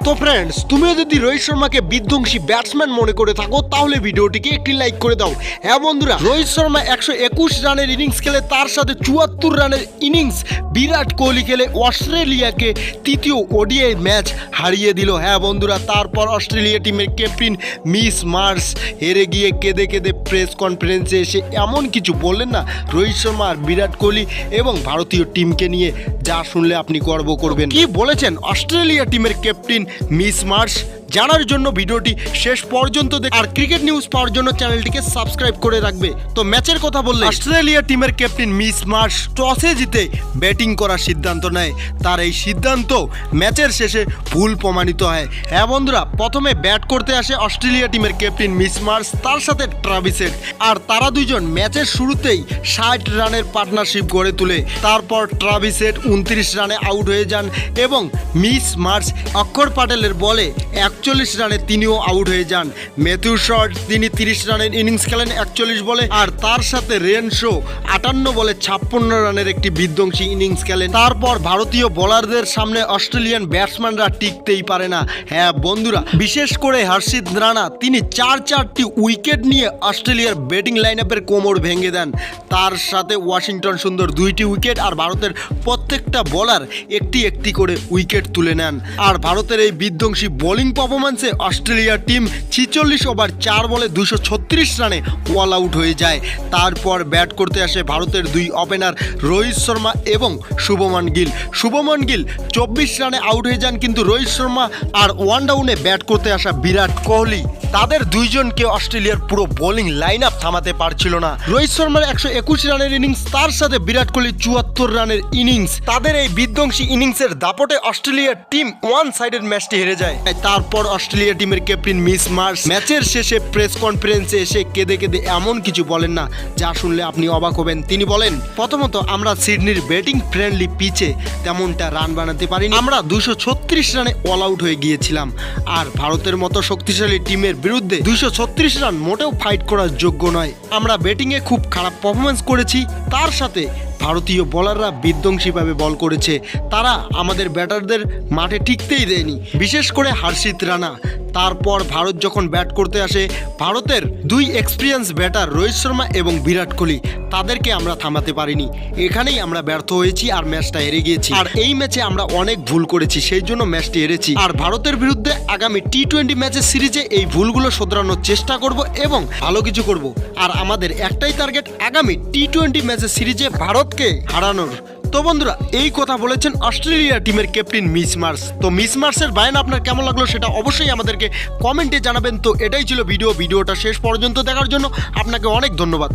তো ফ্রেন্ডস, তুমিও যদি রোহিত শর্মাকে বিধ্বংসী ব্যাটসম্যান মনে করে থাকো তাহলে ভিডিওটিকে একটি লাইক করে দাও। হ্যাঁ বন্ধুরা, রোহিত শর্মা 121 রানের ইনিংস খেলে তার সাথে 74 রানের ইনিংস বিরাট কোহলি খেলে অস্ট্রেলিয়াকে তৃতীয় ওডিআই ম্যাচ হারিয়ে দিল। হ্যাঁ বন্ধুরা, তারপর অস্ট্রেলিয়া টিমের ক্যাপ্টেন মিস মার্শ হেরে গিয়ে কেঁদে কেঁদে প্রেস কনফারেন্সে এসে এমন কিছু বললেন না রোহিত শর্মা আর বিরাট কোহলি এবং ভারতীয় টিমকে নিয়ে, যা শুনলে আপনি গর্ব করবেন। কি বলেছেন অস্ট্রেলিয়া টিমের ক্যাপ্টেন মিস মার্শ জানার জন্য ভিডিওটি শেষ পর্যন্ত দেখুন আর ক্রিকেট নিউজ পাওয়ার জন্য চ্যানেলটিকে সাবস্ক্রাইব করে রাখবে। তো ম্যাচের কথা বললে অস্ট্রেলিয়া টিমের ক্যাপ্টেন মিস মার্শ টসে জিতে ব্যাটিং করার সিদ্ধান্ত নেয়। তার এই সিদ্ধান্ত ম্যাচের শেষে ভুল প্রমাণিত হয়। হ্যাঁ বন্ধুরা, প্রথমে ব্যাট করতে আসে অস্ট্রেলিয়া টিমের ক্যাপ্টেন মিস মার্শ, তার সাথে ট্রাভিস হেড, আর তারা দুইজন ম্যাচের শুরুতেই 60 রানের পার্টনারশিপ গড়ে তোলে। তারপর ট্রাভিস হেড 29 রানে আউট হয়ে যান এবং মিস মার্শ অক্ষর প্যাটেলের বলে 41 রানে তিনিও আউট হয়ে যান। ম্যাথিউ শর্ট তিনি 30 রানের ইনিংস খেলেন 41 বলে, আর তার সাথে রেনশো 58 বলে 56 রানের একটি বিধ্বংসী ইনিংস খেলেন। তারপর ভারতীয় বোলারদের সামনে অস্ট্রেলিয়ান ব্যাটসম্যানরা টিকতেই পারে না। হ্যাঁ বন্ধুরা, বিশেষ করে হর্ষিত রানা তিনি 4টি উইকেট নিয়ে অস্ট্রেলিয়ার ব্যাটিং লাইন আপের কোমর ভেঙে দেন। তার সাথে ওয়াশিংটন সুন্দর 2টি উইকেট, আর ভারতের প্রত্যেকটা বোলার একটি করে উইকেট তুলে নেন। আর ভারতের এই বিধ্বংসী বোলিং পারফরম্যান্সে অস্ট্রেলিয়া টিম 46 ওভার 4 বলে 236 রানে অল আউট হয়ে যায়। তারপর ব্যাট করতে আসে ভারতের দুই ওপেনার রোহিত শর্মা এবং শুভমান গিল। শুভমান গিল 24 রানে আউট হয়ে যান, কিন্তু রোহিত শর্মা আর ওয়ান ডাউনে ব্যাট করতে আসা বিরাট কোহলি তাদের দুইজনকে অস্ট্রেলিয়ার পুরো বোলিং লাইন আপ থামাতে পারছিল না। রোহিত শর্মার 121 রানের ইনিংস, তার সাথে বিরাট কোহলি 74 রানের ইনিংস, তাদের এই বিধ্বংসী ইনিংসের দাপটে অস্ট্রেলিয়ার টিম ওয়ান সাইডেড ম্যাচটি হেরে যায়। তারপর অস্ট্রেলিয়া টিমের ক্যাপ্টেন মিস মার্শ ম্যাচের শেষে প্রেস কনফারেন্সে এসে কেঁদে কেঁদে এমন কিছু বলেন না যা শুনলে আপনি অবাক হবেন। তিনি বলেন, প্রথমত আমরা সিডনির ব্যাটিং ফ্রেন্ডলি পিচে তেমনটা রান বানাতে পারিনি। আমরা 236 রানে অল আউট হয়ে গিয়েছিলাম, আর ভারতের মতো শক্তিশালী টিমের বিরুদ্ধে 236 রান মোটেও ফাইট করার যোগ্য নয়। আমরা ব্যাটিংয়ে খুব খারাপ পারফরমেন্স করেছি, তার সাথে ভারতীয় বোলাররা বিধ্বংসীভাবে বল করেছে। তারা আমাদের ব্যাটারদের মাঠে টিকতেই দেয়নি, বিশেষ করে হর্ষিত রানা। তারপর ভারত যখন ব্যাট করতে আসে, ভারতের দুই এক্সপিরিয়েন্স ব্যাটার রোহিত শর্মা এবং বিরাট কোহলি, তাদেরকে আমরা থামাতে পারিনি। এখানেই আমরা ব্যর্থ হয়েছি আর ম্যাচটা হেরে গিয়েছি। আর এই ম্যাচে আমরা অনেক ভুল করেছি, সেই জন্য ম্যাচটি হেরেছি। আর ভারতের বিরুদ্ধে আগামী টি-20 ম্যাচের সিরিজে এই ভুলগুলো শোধরানোর চেষ্টা করব এবং ভালো কিছু করব। আর আমাদের একটাই টার্গেট, আগামী টি-20 ম্যাচের সিরিজে ভারতকে হারানোর। তো বন্ধুরা, এই কথা বলেছেন অস্ট্রেলিয়া টিমের ক্যাপ্টেন মিস মার্শ। তো মিস মার্শের বায়ান আপনার কেমন লাগলো সেটা অবশ্যই আমাদেরকে কমেন্টে জানাবেন। তো এটাই ছিল ভিডিওটা শেষ পর্যন্ত দেখার জন্য আপনাকে অনেক ধন্যবাদ।